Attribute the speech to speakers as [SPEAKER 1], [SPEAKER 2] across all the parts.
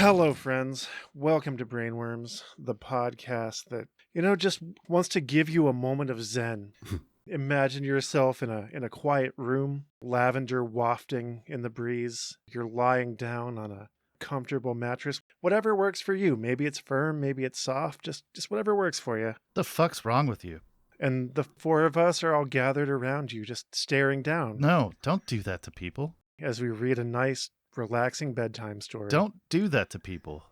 [SPEAKER 1] Hello, friends. Welcome to Brainworms, the podcast that, just wants to give you a moment of zen. Imagine yourself in a quiet room, lavender wafting in the breeze. You're lying down on a comfortable mattress. Whatever works for you. Maybe it's firm, maybe it's soft, just whatever works for you.
[SPEAKER 2] The fuck's wrong with you?
[SPEAKER 1] And the four of us are all gathered around you, just staring down.
[SPEAKER 2] No, don't do that to people.
[SPEAKER 1] As we read a nice, relaxing bedtime story.
[SPEAKER 2] Don't do that to people.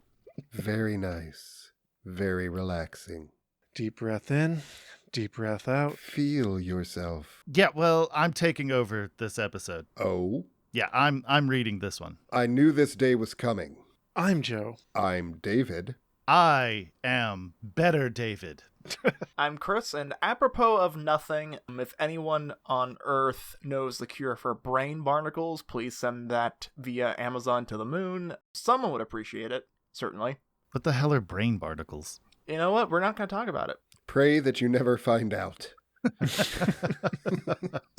[SPEAKER 3] Very nice. Very relaxing.
[SPEAKER 1] Deep breath in, deep breath out.
[SPEAKER 3] Feel yourself.
[SPEAKER 2] Yeah, well, I'm taking over this episode.
[SPEAKER 3] Oh?
[SPEAKER 2] Yeah, I'm reading this one.
[SPEAKER 3] I knew this day was coming.
[SPEAKER 1] I'm Joe.
[SPEAKER 3] I'm David.
[SPEAKER 2] I am better David.
[SPEAKER 4] I'm Chris, and apropos of nothing, if anyone on Earth knows the cure for brain barnacles, please send that via Amazon to the moon. Someone would appreciate it, certainly.
[SPEAKER 2] What the hell are brain barnacles?
[SPEAKER 4] You know what? We're not going to talk about it.
[SPEAKER 3] Pray that you never find out.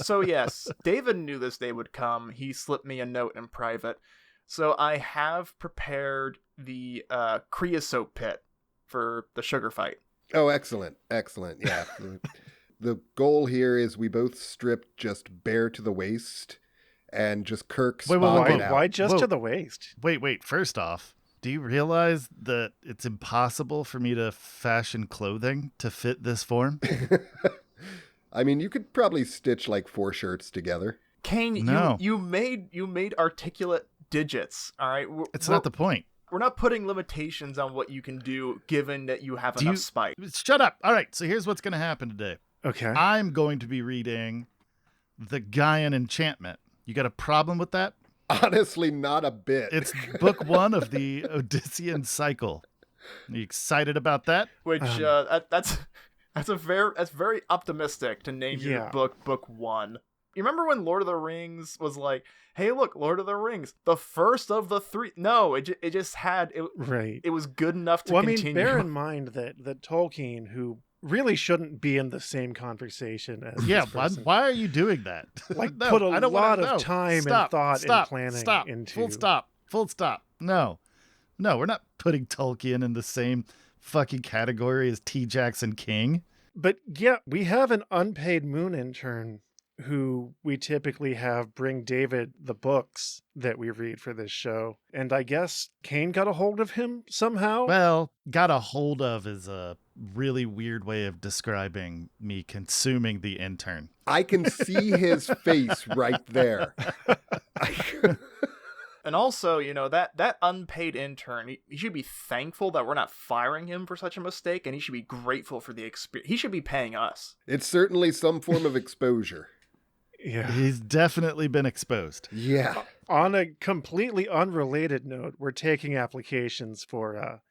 [SPEAKER 4] So yes, David knew this day would come. He slipped me a note in private. So I have prepared the creosote pit for the sugar fight.
[SPEAKER 3] Oh, excellent. Excellent. Yeah. The goal here is we both strip just bare to the waist and just Kirk spog it out.
[SPEAKER 1] Why just to the waist?
[SPEAKER 2] Wait. First off, do you realize that it's impossible for me to fashion clothing to fit this form?
[SPEAKER 3] I mean, you could probably stitch like 4 shirts together.
[SPEAKER 4] Kaine,
[SPEAKER 2] No.
[SPEAKER 4] you made articulate digits, all right?
[SPEAKER 2] It's not the point.
[SPEAKER 4] We're not putting limitations on what you can do, given that you have enough spite.
[SPEAKER 2] Shut up. All right, so here's what's going to happen today.
[SPEAKER 1] Okay.
[SPEAKER 2] I'm going to be reading the Gaean Enchantment. You got a problem with that?
[SPEAKER 3] Honestly, not a bit.
[SPEAKER 2] It's book 1 of the Odyssean cycle. Are you excited about that?
[SPEAKER 4] Which that's very optimistic to name your book 1. You remember when Lord of the Rings was like, hey, look, Lord of the Rings, the first of the 3. No, it just had it.
[SPEAKER 1] Right.
[SPEAKER 4] It was good enough to continue.
[SPEAKER 1] I mean, bear in mind that Tolkien, who really shouldn't be in the same conversation as this person,
[SPEAKER 2] why are you doing that?
[SPEAKER 1] like
[SPEAKER 2] No,
[SPEAKER 1] put a
[SPEAKER 2] I don't
[SPEAKER 1] lot
[SPEAKER 2] wanna,
[SPEAKER 1] of
[SPEAKER 2] no.
[SPEAKER 1] time
[SPEAKER 2] Stop,
[SPEAKER 1] and thought
[SPEAKER 2] stop,
[SPEAKER 1] and planning
[SPEAKER 2] stop,
[SPEAKER 1] into.
[SPEAKER 2] Full stop. No, we're not putting Tolkien in the same fucking category as T. Jackson King.
[SPEAKER 1] But yeah, we have an unpaid moon intern who we typically have bring David the books that we read for this show. And I guess Kaine got a hold of him somehow.
[SPEAKER 2] Well, got a hold of is a really weird way of describing me consuming the intern.
[SPEAKER 3] I can see his face right there.
[SPEAKER 4] And also, that unpaid intern, he should be thankful that we're not firing him for such a mistake, and he should be grateful for the experience. He should be paying us.
[SPEAKER 3] It's certainly some form of exposure.
[SPEAKER 1] Yeah.
[SPEAKER 2] He's definitely been exposed.
[SPEAKER 3] Yeah.
[SPEAKER 1] On a completely unrelated note, we're taking applications for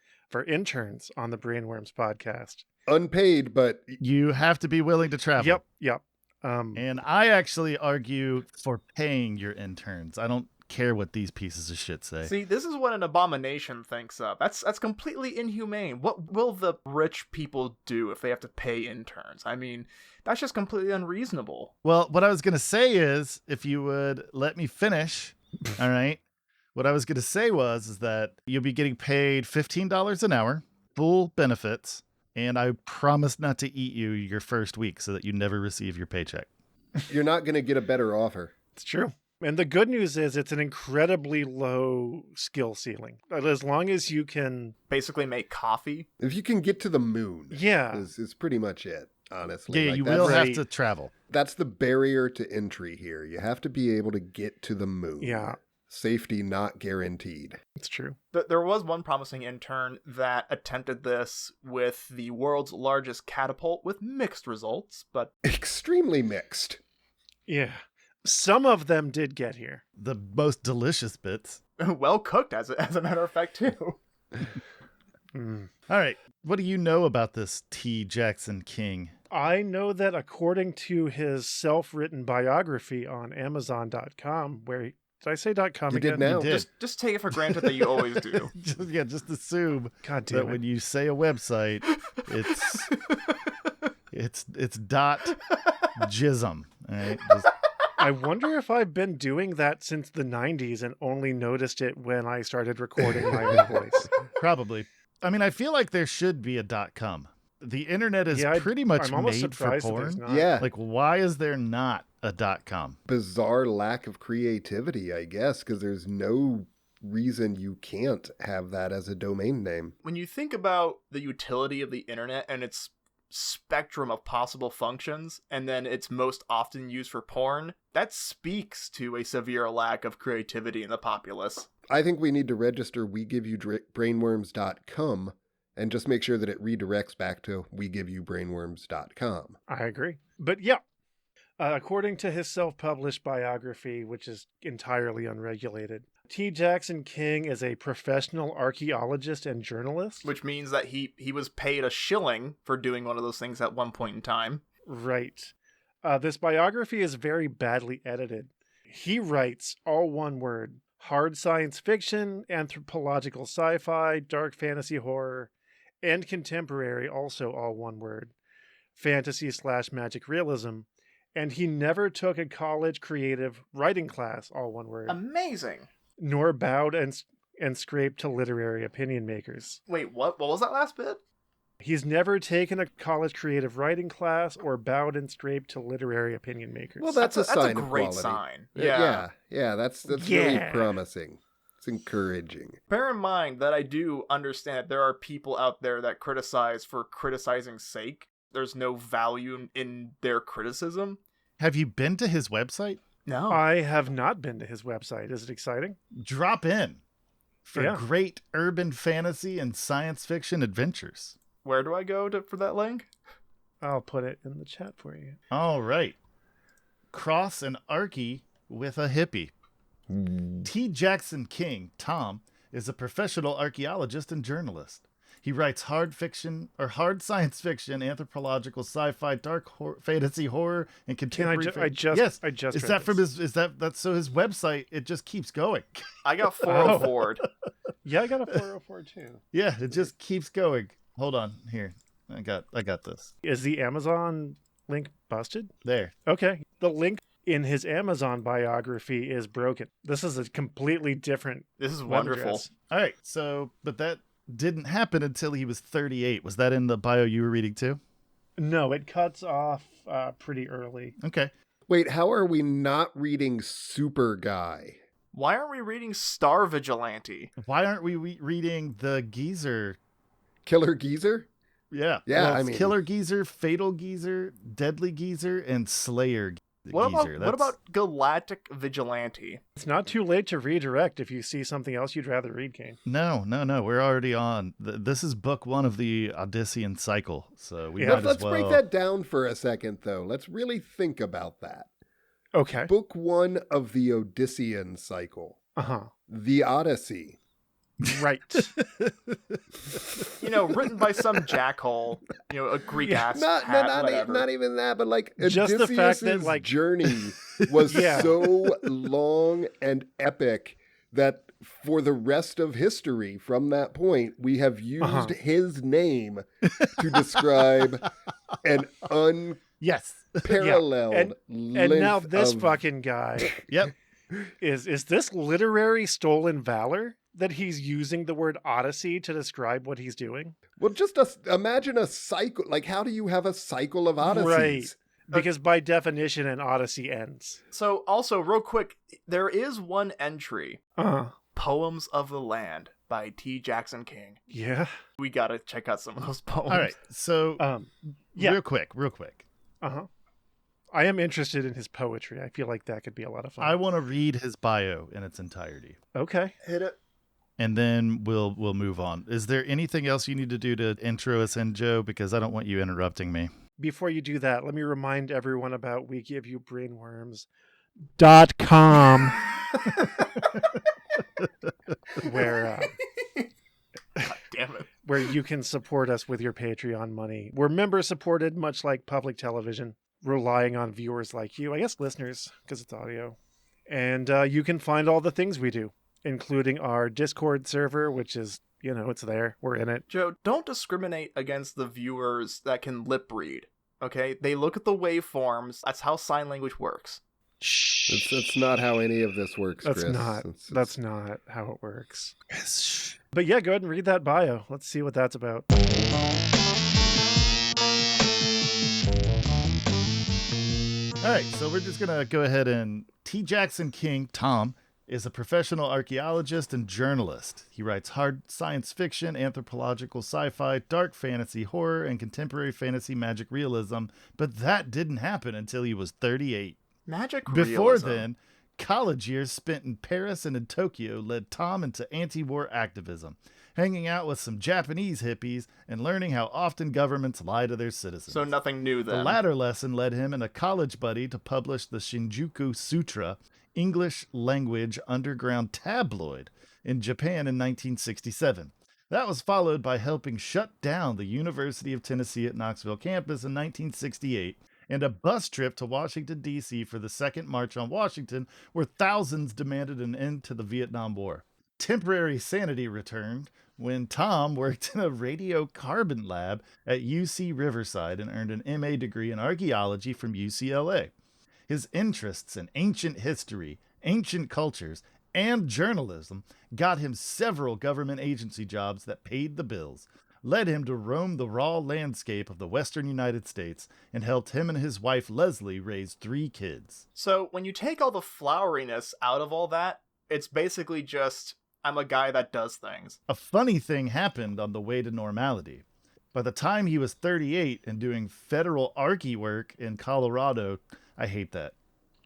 [SPEAKER 1] interns on the Brainworms podcast.
[SPEAKER 3] Unpaid, but
[SPEAKER 2] You have to be willing to travel.
[SPEAKER 1] Yep.
[SPEAKER 2] And I actually argue for paying your interns. I don't care what these pieces of shit say.
[SPEAKER 4] See, this is what an abomination thinks of. That's completely inhumane. What will the rich people do if they have to pay interns? I mean, that's just completely unreasonable.
[SPEAKER 2] Well, what I was going to say is, if you would let me finish, all right? What I was going to say is that you'll be getting paid $15 an hour, full benefits, and I promise not to eat you your first week so that you never receive your paycheck.
[SPEAKER 3] you're not going to get a better offer.
[SPEAKER 1] It's true. And the good news is it's an incredibly low skill ceiling. As long as you can
[SPEAKER 4] Basically make coffee.
[SPEAKER 3] If you can get to the moon,
[SPEAKER 1] Yeah.
[SPEAKER 3] is pretty much it, honestly.
[SPEAKER 2] Yeah,
[SPEAKER 3] Like,
[SPEAKER 2] you
[SPEAKER 3] that's-
[SPEAKER 2] will have
[SPEAKER 1] right.
[SPEAKER 2] to travel.
[SPEAKER 3] That's the barrier to entry here. You have to be able to get to the moon.
[SPEAKER 1] Yeah.
[SPEAKER 3] Safety not guaranteed.
[SPEAKER 1] It's true.
[SPEAKER 4] There was one promising intern that attempted this with the world's largest catapult with mixed results, but
[SPEAKER 3] Extremely mixed.
[SPEAKER 1] Yeah. Some of them did get here.
[SPEAKER 2] The most delicious bits.
[SPEAKER 4] well cooked as a matter of fact too.
[SPEAKER 1] Mm.
[SPEAKER 2] All right. What do you know about this T. Jackson King?
[SPEAKER 1] I know that according to his self-written biography on Amazon.com, where did I say .com
[SPEAKER 3] You
[SPEAKER 1] again?
[SPEAKER 3] did now.
[SPEAKER 2] You did.
[SPEAKER 4] Just take it for granted that you always do.
[SPEAKER 2] just assume
[SPEAKER 1] God
[SPEAKER 2] that
[SPEAKER 1] damn
[SPEAKER 2] when
[SPEAKER 1] it.
[SPEAKER 2] you say a website, it's dot jism. All right?
[SPEAKER 1] I wonder if I've been doing that since the 90s and only noticed it when I started recording my own voice.
[SPEAKER 2] Probably. I mean, I feel like there should be a .com. The internet is
[SPEAKER 1] Yeah,
[SPEAKER 2] pretty much
[SPEAKER 1] I'm almost
[SPEAKER 2] made for
[SPEAKER 1] surprised that there's
[SPEAKER 2] porn.
[SPEAKER 1] not.
[SPEAKER 3] Yeah.
[SPEAKER 2] Like, why is there not a .com?
[SPEAKER 3] Bizarre lack of creativity, I guess, because there's no reason you can't have that as a domain name.
[SPEAKER 4] When you think about the utility of the internet and its spectrum of possible functions, and then it's most often used for porn, that speaks to a severe lack of creativity in the populace.
[SPEAKER 3] I think we need to register wegiveyoubrainworms.com and just make sure that it redirects back to wegiveyoubrainworms.com.
[SPEAKER 1] I agree. But yeah, according to his self-published biography, which is entirely unregulated, T. Jackson King is a professional archaeologist and journalist.
[SPEAKER 4] Which means that he was paid a shilling for doing one of those things at one point in time.
[SPEAKER 1] Right. This biography is very badly edited. He writes, all one word, hard science fiction, anthropological sci-fi, dark fantasy horror, and contemporary, also all one word, fantasy/magic realism, and he never took a college creative writing class, all one word.
[SPEAKER 4] Amazing.
[SPEAKER 1] Nor bowed and scraped to literary opinion makers.
[SPEAKER 4] Wait, what? What was that last bit?
[SPEAKER 1] He's never taken a college creative writing class or bowed and scraped to literary opinion makers.
[SPEAKER 3] Well, that's a sign of
[SPEAKER 4] great
[SPEAKER 3] quality.
[SPEAKER 4] sign.
[SPEAKER 3] Yeah, that's
[SPEAKER 1] Yeah.
[SPEAKER 3] really promising. It's encouraging.
[SPEAKER 4] Bear in mind that I do understand that there are people out there that criticize for criticizing's sake. There's no value in their criticism.
[SPEAKER 2] Have you been to his website?
[SPEAKER 4] No.
[SPEAKER 1] I have not been to his website. Is it exciting?
[SPEAKER 2] Drop in for
[SPEAKER 1] Yeah.
[SPEAKER 2] great urban fantasy and science fiction adventures.
[SPEAKER 4] Where do I go for that link?
[SPEAKER 1] I'll put it in the chat for you.
[SPEAKER 2] All right. Cross an Archie with a hippie. T. Jackson King, Tom, is a professional archaeologist and journalist. He writes hard fiction or hard science fiction, anthropological, sci-fi, dark fantasy, horror, and contemporary.
[SPEAKER 1] I just
[SPEAKER 2] Is
[SPEAKER 1] read
[SPEAKER 2] that from
[SPEAKER 1] this.
[SPEAKER 2] that's so his website? It just keeps going.
[SPEAKER 4] I got 404.
[SPEAKER 1] Yeah, I got a 404 too.
[SPEAKER 2] Yeah, it just keeps going. Hold on, here. I got this.
[SPEAKER 1] Is the Amazon link busted?
[SPEAKER 2] There.
[SPEAKER 1] Okay. The link in his Amazon biography is broken. This is a completely different
[SPEAKER 4] This is
[SPEAKER 1] web
[SPEAKER 4] wonderful.
[SPEAKER 1] address.
[SPEAKER 2] All right. So, but that didn't happen until he was 38. Was that in the bio you were reading too?
[SPEAKER 1] No, it cuts off pretty early.
[SPEAKER 2] Okay.
[SPEAKER 3] Wait, how are we not reading Super Guy?
[SPEAKER 4] Why aren't we reading Star Vigilante?
[SPEAKER 2] Why aren't we reading the geezer?
[SPEAKER 3] Killer Geezer?
[SPEAKER 2] Yeah.
[SPEAKER 3] Yeah,
[SPEAKER 2] Well,
[SPEAKER 3] I
[SPEAKER 2] it's
[SPEAKER 3] mean-
[SPEAKER 2] Killer Geezer, Fatal Geezer, Deadly Geezer, and Slayer
[SPEAKER 4] What
[SPEAKER 2] Geezer.
[SPEAKER 4] about Galactic Vigilante?
[SPEAKER 1] It's not too late to redirect if you see something else you'd rather read, Kaine.
[SPEAKER 2] No. We're already on. This is book 1 of the Odyssean cycle, so we
[SPEAKER 1] Yeah.
[SPEAKER 2] might as
[SPEAKER 3] Let's
[SPEAKER 2] well.
[SPEAKER 3] break that down for a second, though. Let's really think about that.
[SPEAKER 1] Okay.
[SPEAKER 3] Book 1 of the Odyssean cycle,
[SPEAKER 1] Uh-huh.
[SPEAKER 3] the Odyssey.
[SPEAKER 1] Right.
[SPEAKER 4] Written by some jackhole, a Greek ass.
[SPEAKER 3] Not even that, but like
[SPEAKER 1] Just the fact that,
[SPEAKER 3] Odysseus's
[SPEAKER 1] like-
[SPEAKER 3] journey was
[SPEAKER 1] Yeah.
[SPEAKER 3] so long and epic that for the rest of history from that point, we have used his name to describe an
[SPEAKER 2] Yes.
[SPEAKER 3] unparalleled
[SPEAKER 1] And now
[SPEAKER 3] length
[SPEAKER 1] this
[SPEAKER 3] of-
[SPEAKER 1] fucking guy
[SPEAKER 2] Yep.
[SPEAKER 1] is this literary stolen valor that he's using the word Odyssey to describe what he's doing?
[SPEAKER 3] Well, just imagine a cycle. Like, how do you have a cycle of Odysseys?
[SPEAKER 1] Because by definition, an Odyssey ends.
[SPEAKER 4] So, also, real quick, there is one entry, Poems of the Land by T. Jackson King.
[SPEAKER 1] Yeah.
[SPEAKER 4] We gotta check out some of those poems.
[SPEAKER 2] All right. So,
[SPEAKER 1] Yeah.
[SPEAKER 2] real quick.
[SPEAKER 1] I am interested in his poetry. I feel like that could be a lot of fun.
[SPEAKER 2] I want to read his bio in its entirety.
[SPEAKER 1] Okay.
[SPEAKER 4] Hit it.
[SPEAKER 2] And then we'll move on. Is there anything else you need to do to intro us in, Joe? Because I don't want you interrupting me.
[SPEAKER 1] Before you do that, let me remind everyone about wegiveyoubrainworms.com where
[SPEAKER 4] God damn it.
[SPEAKER 1] where you can support us with your Patreon money. We're member supported, much like public television, relying on viewers like you, I guess listeners, because it's audio. And you can find all the things we do, including our Discord server, which is, it's there. We're in it.
[SPEAKER 4] Joe, don't discriminate against the viewers that can lip read, okay? They look at the waveforms. That's how sign language works.
[SPEAKER 2] Shh.
[SPEAKER 3] That's not how any of this works,
[SPEAKER 1] That's
[SPEAKER 3] Chris.
[SPEAKER 1] not.
[SPEAKER 3] It's-
[SPEAKER 1] That's not how it works.
[SPEAKER 2] Shh.
[SPEAKER 1] But yeah, go ahead and read that bio. Let's see what that's about.
[SPEAKER 2] All right, so we're just going to go ahead and T. Jackson King, Tom, is a professional archaeologist and journalist. He writes hard science fiction, anthropological sci-fi, dark fantasy, horror, and contemporary fantasy magic realism, but that didn't happen until he was 38.
[SPEAKER 4] Magic
[SPEAKER 2] Before
[SPEAKER 4] realism.
[SPEAKER 2] then, college years spent in Paris and in Tokyo led Tom into anti-war activism, hanging out with some Japanese hippies and learning how often governments lie to their citizens.
[SPEAKER 4] So nothing new then.
[SPEAKER 2] The latter lesson led him and a college buddy to publish the Shinjuku Sutra, English language underground tabloid, in Japan in 1967. That was followed by helping shut down the University of Tennessee at Knoxville campus in 1968, and a bus trip to Washington, D.C. for the Second March on Washington, where thousands demanded an end to the Vietnam War. Temporary sanity returned when Tom worked in a radiocarbon lab at UC Riverside and earned an MA degree in archaeology from UCLA. His interests in ancient history, ancient cultures, and journalism got him several government agency jobs that paid the bills, led him to roam the raw landscape of the western United States, and helped him and his wife Leslie raise 3 kids.
[SPEAKER 4] So when you take all the floweriness out of all that, it's basically just, I'm a guy that does things.
[SPEAKER 2] A funny thing happened on the way to normality. By the time he was 38 and doing federal archae work in Colorado, I hate that.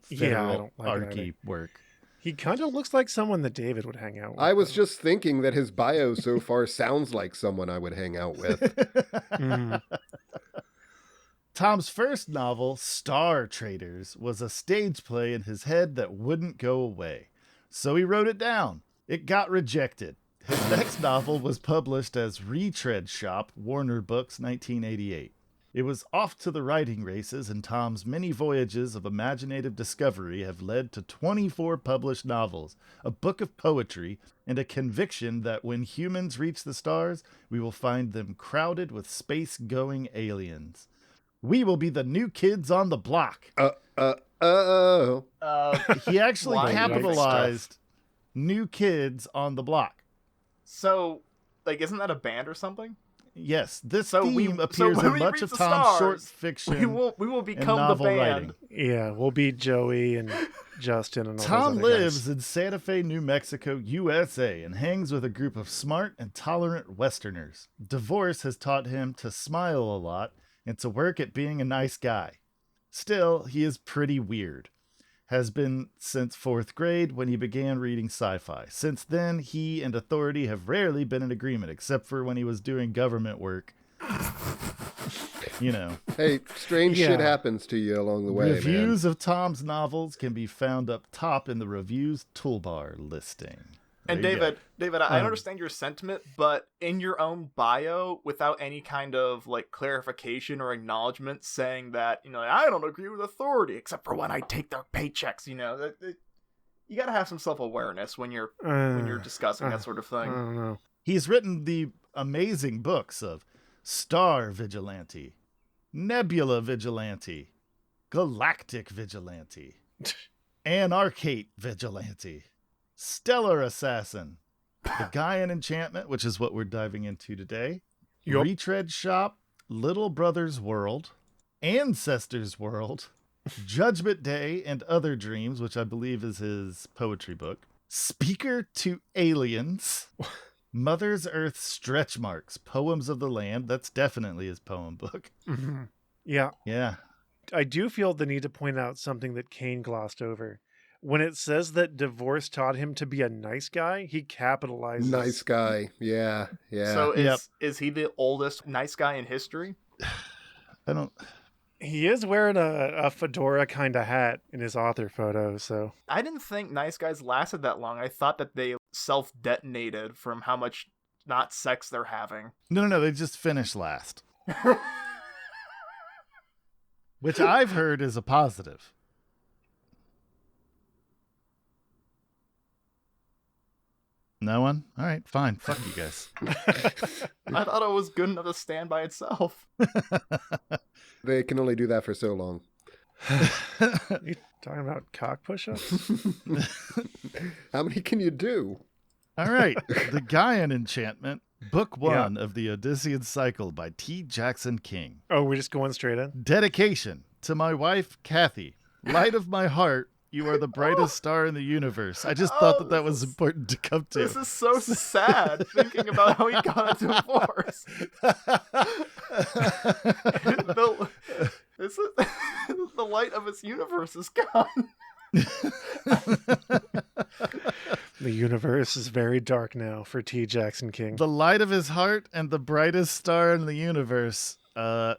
[SPEAKER 1] Yeah, I don't like it
[SPEAKER 2] archae
[SPEAKER 1] either.
[SPEAKER 2] work.
[SPEAKER 1] He kind of looks like someone that David would hang out with.
[SPEAKER 3] I was just thinking that his bio so far sounds like someone I would hang out with.
[SPEAKER 1] Mhm.
[SPEAKER 2] Tom's first novel, Star Traders, was a stage play in his head that wouldn't go away. So he wrote it down. It got rejected. His next novel was published as Retread Shop, Warner Books, 1988. It was off to the writing races, and Tom's many voyages of imaginative discovery have led to 24 published novels, a book of poetry, and a conviction that when humans reach the stars, we will find them crowded with space-going aliens. We will be the new kids on the block.
[SPEAKER 3] Oh.
[SPEAKER 2] He actually
[SPEAKER 4] Why
[SPEAKER 2] capitalized New Kids on the Block.
[SPEAKER 4] So, like, isn't that a band or something?
[SPEAKER 2] Yes, this
[SPEAKER 4] So
[SPEAKER 2] theme
[SPEAKER 4] so
[SPEAKER 2] appears
[SPEAKER 4] when
[SPEAKER 2] in
[SPEAKER 4] we
[SPEAKER 2] much
[SPEAKER 4] reach
[SPEAKER 2] of
[SPEAKER 4] the
[SPEAKER 2] Tom's short
[SPEAKER 4] stars,
[SPEAKER 2] fiction
[SPEAKER 4] we will
[SPEAKER 2] and
[SPEAKER 4] become the
[SPEAKER 2] novel
[SPEAKER 4] band.
[SPEAKER 2] writing.
[SPEAKER 1] Yeah, we'll be Joey and Justin and all
[SPEAKER 2] Tom
[SPEAKER 1] those other
[SPEAKER 2] lives
[SPEAKER 1] guys.
[SPEAKER 2] in Santa Fe, New Mexico, USA, and hangs with a group of smart and tolerant Westerners. Divorce has taught him to smile a lot and to work at being a nice guy. Still, he is pretty weird. Has been since 4th grade when he began reading sci-fi. Since then, he and authority have rarely been in agreement, except for when he was doing government work. You know.
[SPEAKER 3] Hey, strange shit
[SPEAKER 1] Yeah.
[SPEAKER 3] happens to you along the way,
[SPEAKER 2] Reviews of Tom's novels can be found up top in the reviews toolbar listing.
[SPEAKER 4] And
[SPEAKER 2] There you go.
[SPEAKER 4] David, I understand your sentiment, but in your own bio, without any kind of like clarification or acknowledgement, saying that I don't agree with authority, except for when I take their paychecks. You got to have some self-awareness when you're discussing that sort of
[SPEAKER 1] I
[SPEAKER 4] thing.
[SPEAKER 1] don't know.
[SPEAKER 2] He's written the amazing books of Star Vigilante, Nebula Vigilante, Galactic Vigilante, Anarchate Vigilante, Stellar Assassin, The Gaean Enchantment, which is what we're diving into today,
[SPEAKER 1] Yup.
[SPEAKER 2] Retread Shop, Little Brother's World, Ancestors World, Judgment Day and Other Dreams, which I believe is his poetry book, Speaker to Aliens, Mother's Earth Stretch Marks, Poems of the Land. That's definitely his poem book.
[SPEAKER 1] Mhm. Yeah,
[SPEAKER 2] Yeah.
[SPEAKER 1] I do feel the need to point out something that Kaine glossed over. When it says that divorce taught him to be a nice guy, he capitalizes.
[SPEAKER 3] Nice guy. Yeah.
[SPEAKER 4] So
[SPEAKER 2] Yep.
[SPEAKER 4] is he the oldest nice guy in history?
[SPEAKER 2] I don't.
[SPEAKER 1] He is wearing a fedora kind of hat in his author photo, so
[SPEAKER 4] I didn't think nice guys lasted that long. I thought that they self-detonated from how much not sex they're having.
[SPEAKER 2] No. They just finished last. Which I've heard is a positive. No one? All right, fine. Fuck you guys.
[SPEAKER 4] I thought it was good enough to stand by itself.
[SPEAKER 3] They can only do that for so long.
[SPEAKER 1] You talking about cock push-ups?
[SPEAKER 3] How many can you do?
[SPEAKER 2] All right. The Gaean Enchantment, Book 1 of the Odyssean Cycle by T. Jackson King.
[SPEAKER 1] Oh, we're just going straight in?
[SPEAKER 2] Dedication to my wife, Kathy. Light of my heart, you are the brightest star in the universe. I just thought that was important to come to.
[SPEAKER 4] This is so sad, thinking about how he got a divorce. The light of his universe is gone.
[SPEAKER 1] The universe is very dark now for T. Jackson King.
[SPEAKER 2] The light of his heart and the brightest star in the universe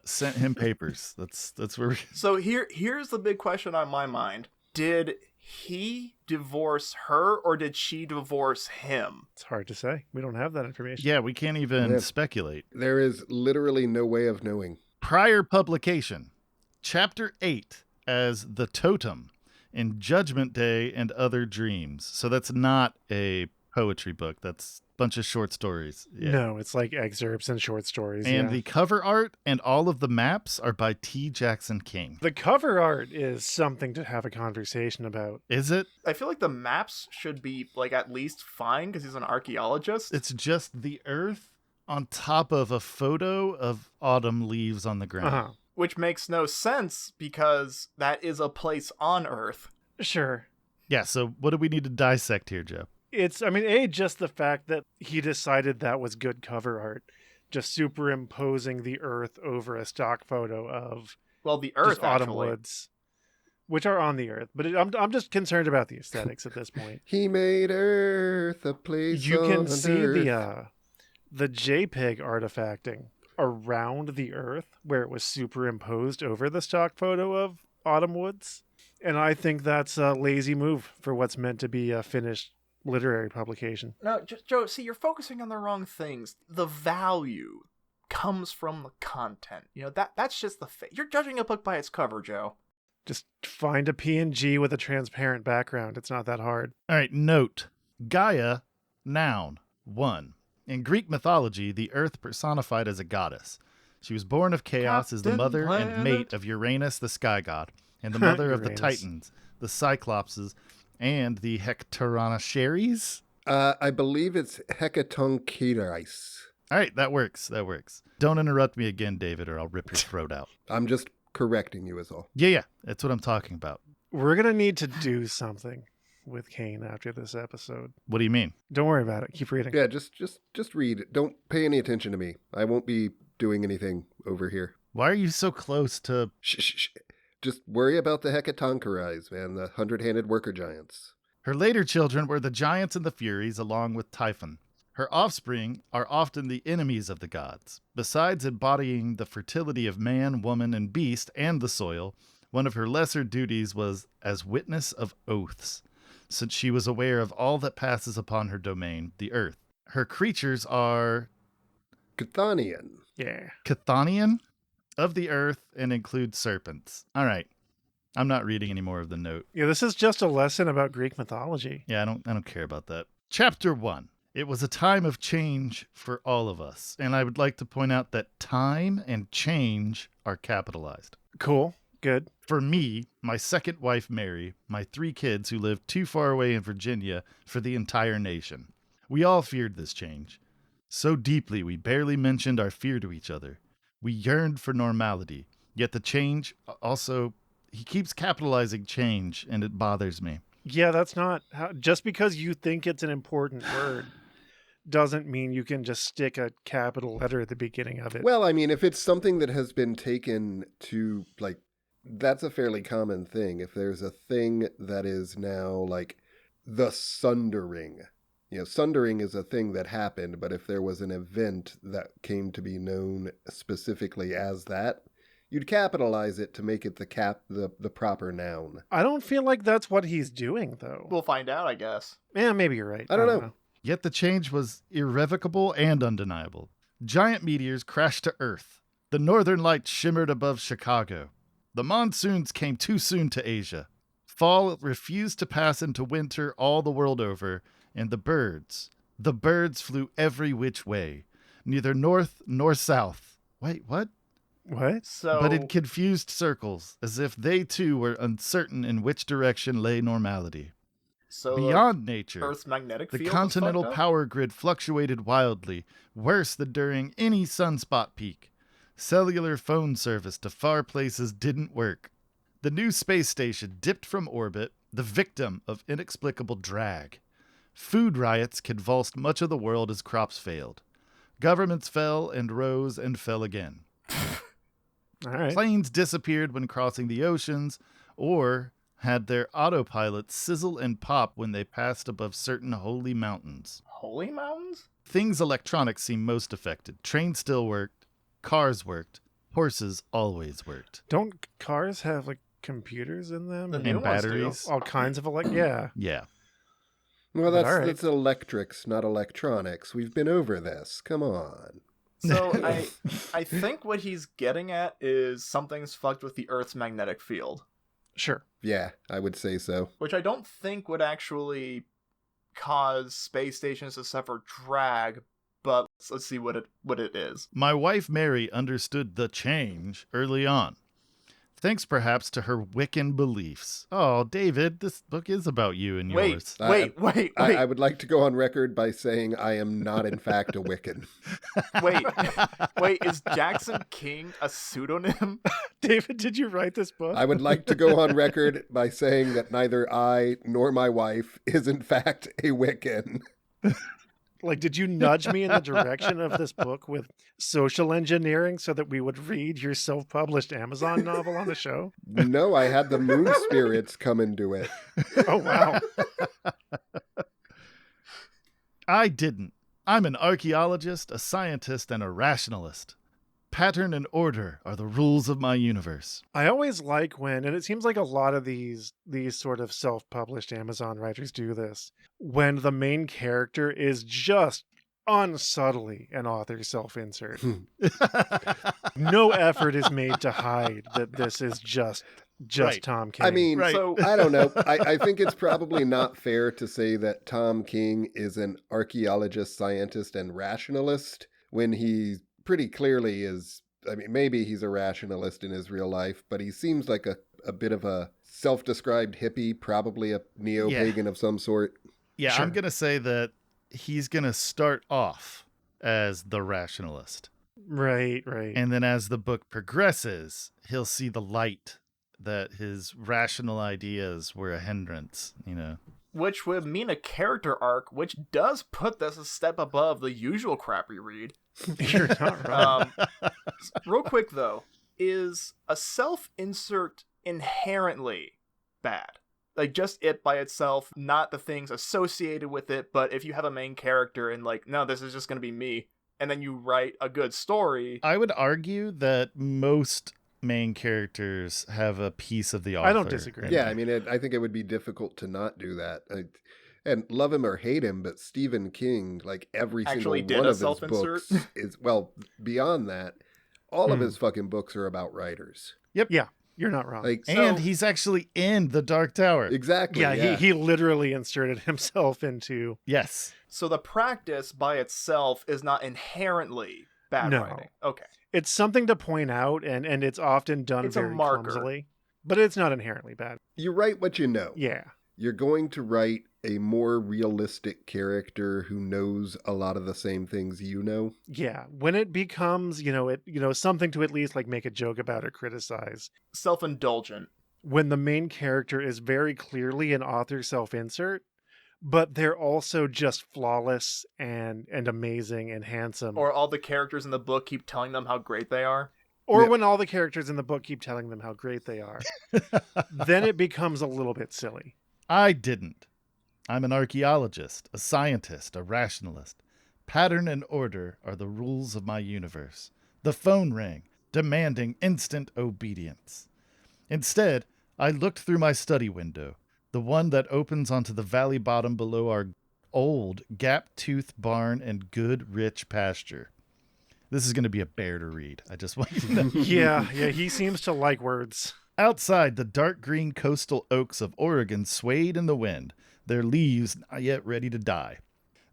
[SPEAKER 2] sent him papers. That's where we...
[SPEAKER 4] So here's the big question on my mind. Did he divorce her or did she divorce him?
[SPEAKER 1] It's hard to say. We don't have that information.
[SPEAKER 2] Yeah, we can't even speculate.
[SPEAKER 3] There is literally no way of knowing.
[SPEAKER 2] Prior publication, Chapter 8 as The Totem in Judgment Day and Other Dreams. So that's not a poetry book. That's a bunch of short stories. Yeah.
[SPEAKER 1] No, it's like excerpts and short stories.
[SPEAKER 2] And the cover art and all of the maps are by T. Jackson King.
[SPEAKER 1] The cover art is something to have a conversation about.
[SPEAKER 2] Is it?
[SPEAKER 4] I feel like the maps should be like at least fine because he's an archaeologist.
[SPEAKER 2] It's just the earth on top of a photo of autumn leaves on the ground.
[SPEAKER 1] Uh-huh.
[SPEAKER 4] Which makes no sense because that is a place on Earth.
[SPEAKER 1] Sure.
[SPEAKER 2] Yeah, so what do we need to dissect here, Joe?
[SPEAKER 1] It's, just the fact that he decided that was good cover art. Just superimposing the earth over a stock photo of
[SPEAKER 4] the earth,
[SPEAKER 1] autumn
[SPEAKER 4] actually.
[SPEAKER 1] woods, which are on the earth. But I'm just concerned about the aesthetics at this point.
[SPEAKER 3] He made Earth a place
[SPEAKER 1] You can
[SPEAKER 3] on
[SPEAKER 1] see
[SPEAKER 3] Earth.
[SPEAKER 1] the JPEG artifacting around the earth where it was superimposed over the stock photo of autumn woods. And I think that's a lazy move for what's meant to be a finished literary publication.
[SPEAKER 4] No, Joe, see, you're focusing on the wrong things. The value comes from the content. That's just you're judging a book by its cover, Joe.
[SPEAKER 1] Just find a PNG with a transparent background. It's not that hard.
[SPEAKER 2] All right, note. Gaia, noun, 1. In Greek mythology, the earth personified as a goddess. She was born of chaos as the mother and mate of Uranus, the sky god, and the mother of the Titans, the Cyclopses, and the Hecatonocheires.
[SPEAKER 3] I believe it's Hecatoncheires.
[SPEAKER 2] All right, that works. Don't interrupt me again, David, or I'll rip your throat out.
[SPEAKER 3] I'm just correcting you is all.
[SPEAKER 2] Yeah, that's what I'm talking about.
[SPEAKER 1] We're going to need to do something with Kaine after this episode.
[SPEAKER 2] What do you mean?
[SPEAKER 1] Don't worry about it. Keep reading.
[SPEAKER 3] Yeah, just read. Don't pay any attention to me. I won't be doing anything over here.
[SPEAKER 2] Why are you so close to...
[SPEAKER 3] Shh. Just worry about the Hecatoncheires, man, the 100-handed worker giants.
[SPEAKER 2] Her later children were the giants and the Furies, along with Typhon. Her offspring are often the enemies of the gods. Besides embodying the fertility of man, woman, and beast, and the soil, one of her lesser duties was as witness of oaths, since she was aware of all that passes upon her domain, the earth. Her creatures are...
[SPEAKER 3] Chthonian.
[SPEAKER 1] Yeah.
[SPEAKER 2] Chthonian? Of the earth, and include serpents. All right. I'm not reading any more of the note.
[SPEAKER 1] Yeah, this is just a lesson about Greek mythology.
[SPEAKER 2] Yeah, I don't care about that. Chapter 1. It was a time of change for all of us. And I would like to point out that time and change are capitalized.
[SPEAKER 1] Cool. Good.
[SPEAKER 2] For me, my second wife, Mary, my 3 kids who lived too far away in Virginia for the entire nation. We all feared this change. So deeply we barely mentioned our fear to each other. We yearned for normality. Yet the change also... He keeps capitalizing change, and it bothers me.
[SPEAKER 1] Yeah, that's not... just because you think it's an important word doesn't mean you can just stick a capital letter at the beginning of it.
[SPEAKER 3] Well, I mean, if it's something that has been taken to, like... That's a fairly common thing. If there's a thing that is now, like, the sundering. Sundering is a thing that happened, but if there was an event that came to be known specifically as that, you'd capitalize it to make it the proper noun.
[SPEAKER 1] I don't feel like that's what he's doing, though.
[SPEAKER 4] We'll find out, I guess.
[SPEAKER 1] Yeah, maybe you're right.
[SPEAKER 3] I don't know.
[SPEAKER 2] Yet the change was irrevocable and undeniable. Giant meteors crashed to Earth. The northern lights shimmered above Chicago. The monsoons came too soon to Asia. Fall refused to pass into winter all the world over, and the birds flew every which way, neither north nor south. Wait, what?
[SPEAKER 1] What?
[SPEAKER 4] So,
[SPEAKER 2] but in confused circles, as if they too were uncertain in which direction lay normality.
[SPEAKER 4] so
[SPEAKER 2] Beyond nature,
[SPEAKER 4] Earth's magnetic
[SPEAKER 2] the
[SPEAKER 4] field
[SPEAKER 2] continental
[SPEAKER 4] is fucked up?
[SPEAKER 2] power grid fluctuated wildly, worse than during any sunspot peak. Cellular phone service to far places didn't work. The new space station dipped from orbit, the victim of inexplicable drag. Food riots convulsed much of the world as crops failed. Governments fell and rose and fell again.
[SPEAKER 1] All right.
[SPEAKER 2] Planes disappeared when crossing the oceans, or had their autopilots sizzle and pop when they passed above certain holy mountains.
[SPEAKER 4] Holy mountains?
[SPEAKER 2] Things electronic seemed most affected. Trains still worked, cars worked, horses always worked.
[SPEAKER 1] Don't cars have like computers in them
[SPEAKER 4] The
[SPEAKER 1] and
[SPEAKER 4] new
[SPEAKER 2] And
[SPEAKER 4] ones do.
[SPEAKER 2] batteries.
[SPEAKER 1] all kinds of yeah.
[SPEAKER 2] Yeah.
[SPEAKER 3] Well,
[SPEAKER 1] But all right.
[SPEAKER 3] that's electrics, not electronics. We've been over this. Come on.
[SPEAKER 4] So I think what he's getting at is something's fucked with the Earth's magnetic field,
[SPEAKER 1] Sure.
[SPEAKER 3] Yeah, I would say so.
[SPEAKER 4] which I don't think would actually cause space stations to suffer drag, but let's see what it is.
[SPEAKER 2] My wife Mary understood the change early on. Thanks perhaps to her Wiccan beliefs. Oh, David, this book is about you and yours.
[SPEAKER 4] Wait.
[SPEAKER 3] I would like to go on record by saying I am not, in fact, a Wiccan.
[SPEAKER 4] Wait, is Jackson King a pseudonym?
[SPEAKER 1] David, did you write this book?
[SPEAKER 3] I would like to go on record by saying that neither I nor my wife is, in fact, a Wiccan.
[SPEAKER 1] Like, did you nudge me in the direction of this book with social engineering so that we would read your self-published Amazon novel on the show?
[SPEAKER 3] No, I had the moon spirits come into it.
[SPEAKER 1] Oh, wow.
[SPEAKER 2] I didn't. I'm an archaeologist, a scientist, and a rationalist. Pattern and order are the rules of my universe.
[SPEAKER 1] I always like when, and it seems like a lot of these sort of self-published Amazon writers do this, when the main character is just unsubtly an author self-insert. No effort is made to hide that this is just
[SPEAKER 2] Right.
[SPEAKER 1] Tom King.
[SPEAKER 3] I mean,
[SPEAKER 2] Right.
[SPEAKER 4] So
[SPEAKER 3] I don't know. I think it's probably not fair to say that Tom King is an archaeologist, scientist, and rationalist when he pretty clearly is. I mean, maybe he's a rationalist in his real life, but he seems like a bit of a self-described hippie, probably a neo-pagan of some sort.
[SPEAKER 2] Yeah,
[SPEAKER 1] Sure.
[SPEAKER 2] I'm going to say that he's going to start off as the rationalist.
[SPEAKER 1] right.
[SPEAKER 2] And then as the book progresses, he'll see the light that his rational ideas were a hindrance, you know.
[SPEAKER 4] which would mean a character arc, which does put this a step above the usual crap we read.
[SPEAKER 1] You're not wrong.
[SPEAKER 4] Real quick though, is a self-insert inherently bad? Like just it by itself, not the things associated with it, but if you have a main character and like, no, this is just going to be me, and then you write a good story.
[SPEAKER 2] I would argue that most main characters have a piece of the author.
[SPEAKER 1] I don't disagree.
[SPEAKER 2] in
[SPEAKER 3] Yeah,
[SPEAKER 2] there.
[SPEAKER 3] I mean, I think it would be difficult to not do that. And love him or hate him, but Stephen King, like every
[SPEAKER 4] Actually
[SPEAKER 3] single
[SPEAKER 4] did
[SPEAKER 3] one
[SPEAKER 4] a
[SPEAKER 3] of his
[SPEAKER 4] self-insert?
[SPEAKER 3] books is, well, beyond that, all of his fucking books are about writers.
[SPEAKER 1] Yeah, you're not wrong.
[SPEAKER 3] Like,
[SPEAKER 2] And
[SPEAKER 4] So-
[SPEAKER 2] he's actually in the Dark Tower.
[SPEAKER 3] exactly.
[SPEAKER 1] yeah, he literally inserted himself into.
[SPEAKER 2] Yes.
[SPEAKER 4] So the practice by itself is not inherently bad
[SPEAKER 1] No.
[SPEAKER 4] writing. Okay.
[SPEAKER 1] It's something to point out, and it's often done
[SPEAKER 4] It's a
[SPEAKER 1] very
[SPEAKER 4] marker.
[SPEAKER 1] clumsily, but it's not inherently bad.
[SPEAKER 3] You write what you know.
[SPEAKER 1] Yeah,
[SPEAKER 3] You're going to write a more realistic character who knows a lot of the same things you know.
[SPEAKER 1] yeah. When it becomes, something to at least like make a joke about or criticize.
[SPEAKER 4] Self-indulgent.
[SPEAKER 1] When the main character is very clearly an author self-insert, but they're also just flawless and amazing and handsome.
[SPEAKER 4] Or all the characters in the book keep telling them how great they are.
[SPEAKER 1] Or
[SPEAKER 3] Yeah.
[SPEAKER 1] when all the characters in the book keep telling them how great they are, then it becomes a little bit silly.
[SPEAKER 2] I didn't. I'm an archaeologist, a scientist, a rationalist. Pattern and order are the rules of my universe. The phone rang, demanding instant obedience. Instead, I looked through my study window, the one that opens onto the valley bottom below our old gap-toothed barn and good rich pasture. This is going to be a bear to read. I just want you to know.
[SPEAKER 1] Yeah, he seems to like words.
[SPEAKER 2] Outside, the dark green coastal oaks of Oregon swayed in the wind, their leaves not yet ready to die.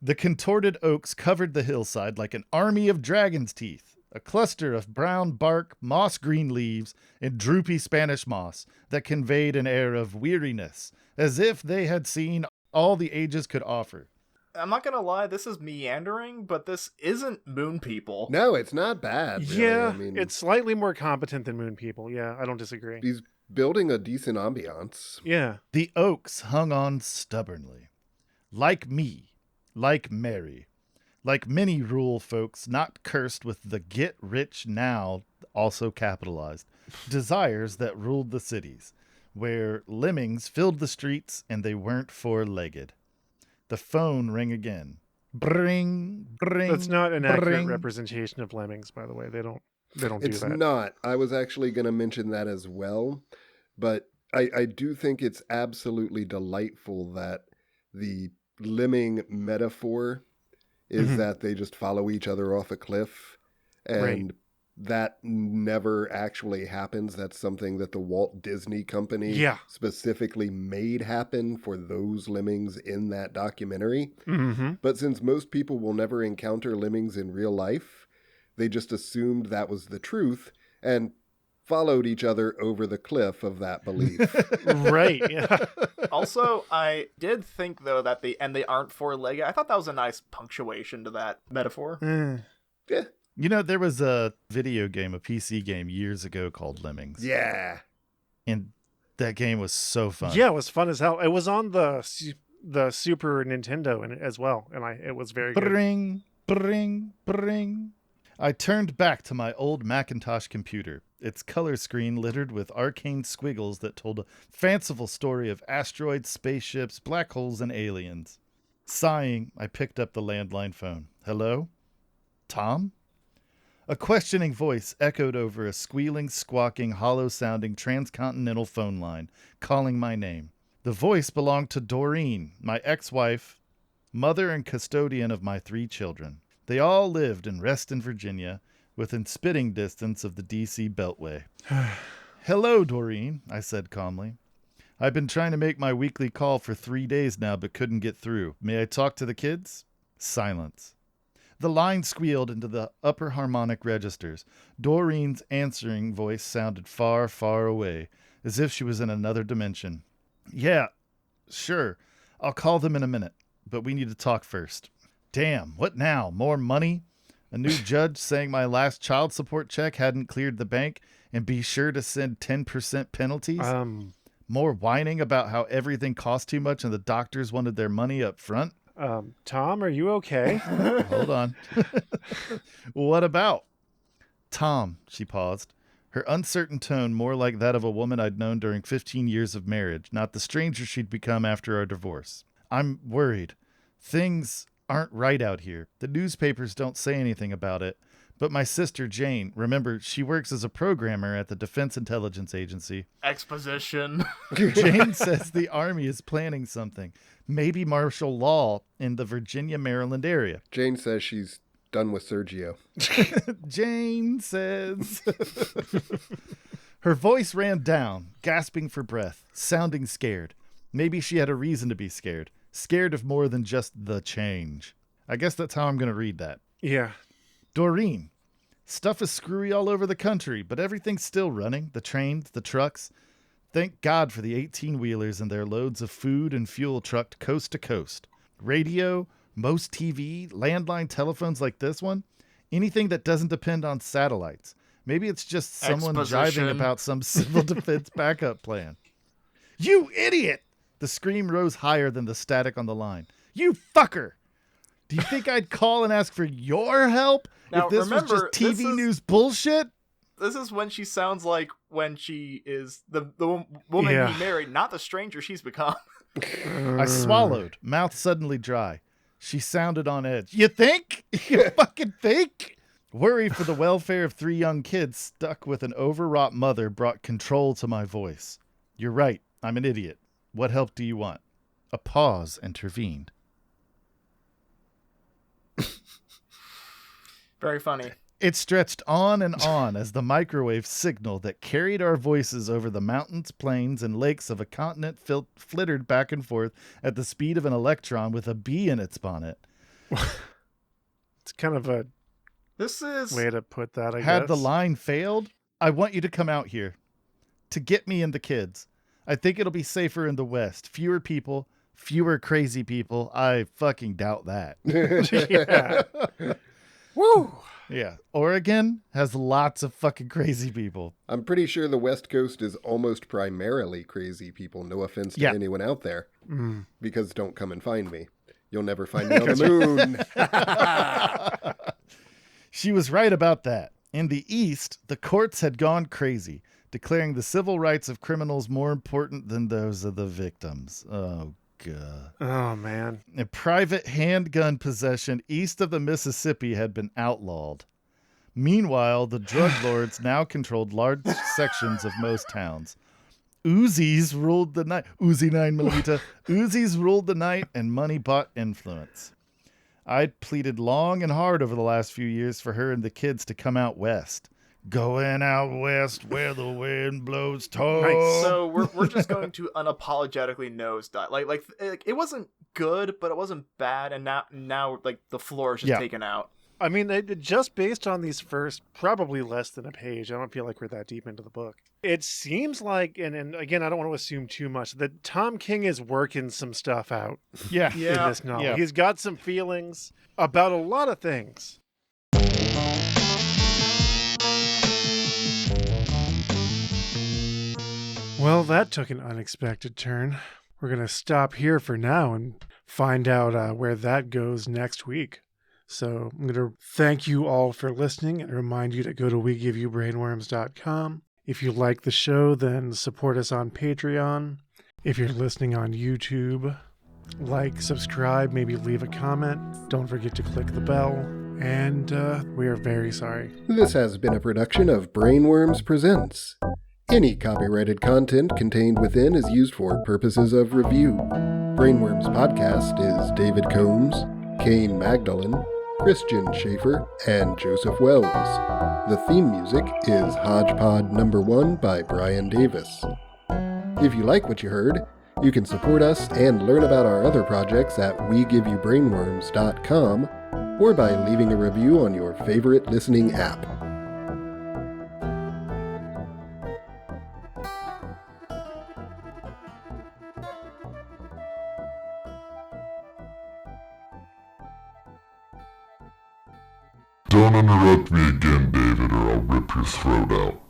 [SPEAKER 2] The contorted oaks covered the hillside like an army of dragon's teeth. a cluster of brown bark, moss-green leaves, and droopy Spanish moss that conveyed an air of weariness, as if they had seen all the ages could offer.
[SPEAKER 4] I'm not gonna lie, this is meandering, but this isn't Moon People.
[SPEAKER 3] No, it's not bad. Really.
[SPEAKER 1] Yeah,
[SPEAKER 3] I mean,
[SPEAKER 1] it's slightly more competent than Moon People. Yeah, I don't disagree.
[SPEAKER 3] he's building a decent ambiance.
[SPEAKER 1] Yeah.
[SPEAKER 2] The oaks hung on stubbornly. Like me, like Mary, like many rural folks not cursed with the get-rich-now, also capitalized, desires that ruled the cities, where lemmings filled the streets and they weren't four-legged. The phone rang again. Bring, bring.
[SPEAKER 1] That's not an accurate
[SPEAKER 2] bring.
[SPEAKER 1] representation of lemmings, by the way. They don't do
[SPEAKER 3] It's
[SPEAKER 1] that.
[SPEAKER 3] not. I was actually going to mention that as well, but I do think it's absolutely delightful that the lemming metaphor is that they just follow each other off a cliff, and that never actually happens. That's something that the Walt Disney Company specifically made happen for those lemmings in that documentary. But since most people will never encounter lemmings in real life, they just assumed that was the truth and followed each other over the cliff of that belief.
[SPEAKER 1] Right. Yeah.
[SPEAKER 4] Also, I did think, though, that they aren't four-legged. I thought that was a nice punctuation to that metaphor.
[SPEAKER 3] Yeah.
[SPEAKER 2] You know, there was a video game, a PC game years ago called Lemmings.
[SPEAKER 3] Yeah.
[SPEAKER 2] And that game was so fun.
[SPEAKER 1] Yeah, it was fun as hell. It was on the Super Nintendo as well, and it was very good.
[SPEAKER 2] Bring, bring, bring. I turned back to my old Macintosh computer, its color screen littered with arcane squiggles that told a fanciful story of asteroids, spaceships, black holes, and aliens. Sighing, I picked up the landline phone. Hello? Tom? A questioning voice echoed over a squealing, squawking, hollow-sounding transcontinental phone line, calling my name. The voice belonged to Doreen, my ex-wife, mother and custodian of my 3 children. They all lived in Reston, Virginia, within spitting distance of the D.C. Beltway. Hello, Doreen, I said calmly. I've been trying to make my weekly call for 3 days now, but couldn't get through. May I talk to the kids? Silence. The line squealed into the upper harmonic registers. Doreen's answering voice sounded far, far away, as if she was in another dimension. Yeah, sure. I'll call them in a minute, but we need to talk first. Damn, what now? More money? A new judge saying my last child support check hadn't cleared the bank and be sure to send 10% penalties? More whining about how everything cost too much and the doctors wanted their money up front?
[SPEAKER 1] Tom, are you okay?
[SPEAKER 2] Hold on. What about? Tom, she paused, her uncertain tone more like that of a woman I'd known during 15 years of marriage, not the stranger she'd become after our divorce. I'm worried. Things aren't right out here. The newspapers don't say anything about it, but my sister Jane, remember, she works as a programmer at the Defense Intelligence Agency.
[SPEAKER 4] Exposition.
[SPEAKER 2] Jane says the Army is planning something. Maybe martial law in the Virginia, Maryland area.
[SPEAKER 3] Jane says she's done with Sergio.
[SPEAKER 2] Jane says. Her voice ran down, gasping for breath, sounding scared. Maybe she had a reason to be scared. Scared of more than just the change. I guess that's how I'm going to read that.
[SPEAKER 1] Yeah.
[SPEAKER 2] Doreen, stuff is screwy all over the country, but everything's still running. The trains, the trucks. Thank God for the 18-wheelers and their loads of food and fuel trucked coast to coast. Radio, most TV, landline telephones like this one. Anything that doesn't depend on satellites. Maybe it's just someone jiving about some civil defense backup plan. You idiot! The scream rose higher than the static on the line. You fucker! Do you think I'd call and ask for your help
[SPEAKER 4] now,
[SPEAKER 2] if this was just TV news bullshit?
[SPEAKER 4] This is when she sounds like when she is the woman he married, not the stranger she's become.
[SPEAKER 2] I swallowed, mouth suddenly dry. She sounded on edge. You think? You fucking think? Worry for the welfare of 3 young kids stuck with an overwrought mother brought control to my voice. You're right. I'm an idiot. What help do you want? A pause intervened.
[SPEAKER 4] Very funny.
[SPEAKER 2] It stretched on and on as the microwave signal that carried our voices over the mountains, plains, and lakes of a continent flittered back and forth at the speed of an electron with a bee in its bonnet.
[SPEAKER 1] It's kind of a
[SPEAKER 4] This is...
[SPEAKER 1] Way to put that, I guess.
[SPEAKER 2] Had the line failed, I want you to come out here to get me and the kids. I think it'll be safer in the West. Fewer people, fewer crazy people. I fucking doubt that.
[SPEAKER 1] Yeah. Woo!
[SPEAKER 2] Yeah. Oregon has lots of fucking crazy people.
[SPEAKER 3] I'm pretty sure the West Coast is almost primarily crazy people. No offense to anyone out there.
[SPEAKER 1] Mm.
[SPEAKER 3] Because don't come and find me. You'll never find me on the moon.
[SPEAKER 2] She was right about that. In the East, the courts had gone crazy, declaring the civil rights of criminals more important than those of the victims. Oh, God.
[SPEAKER 1] Oh, man.
[SPEAKER 2] A private handgun possession east of the Mississippi had been outlawed. Meanwhile, the drug lords now controlled large sections of most towns. Uzis ruled the night. Uzi 9mm. Uzis ruled the night, and money bought influence. I'd pleaded long and hard over the last few years for her and the kids to come out west. Going out west where the wind blows tall.
[SPEAKER 1] Nice.
[SPEAKER 4] So we're just going to unapologetically nosedive. Like it wasn't good, but it wasn't bad, and now like the floor is just taken out.
[SPEAKER 1] I mean, just based on these first, probably less than a page, I don't feel like we're that deep into the book. It seems like, and again, I don't want to assume too much, that Tom King is working some stuff out
[SPEAKER 2] Yeah.
[SPEAKER 1] in this novel.
[SPEAKER 2] Yeah.
[SPEAKER 1] He's got some feelings about a lot of things. Well, that took an unexpected turn. We're going to stop here for now and find out where that goes next week. So I'm going to thank you all for listening and remind you to go to wegiveyoubrainworms.com. If you like the show, then support us on Patreon. If you're listening on YouTube, like, subscribe, maybe leave a comment. Don't forget to click the bell. And we are very sorry.
[SPEAKER 3] This has been a production of Brainworms Presents. Any copyrighted content contained within is used for purposes of review. Brainworms Podcast is David Combs, Kaine Magdalen, Christian Schaefer, and Joseph Wells. The theme music is Hodgepod No. 1 by Brian Davis. If you like what you heard, you can support us and learn about our other projects at wegiveyoubrainworms.com or by leaving a review on your favorite listening app.
[SPEAKER 5] Don't interrupt me again, David, or I'll rip your throat out.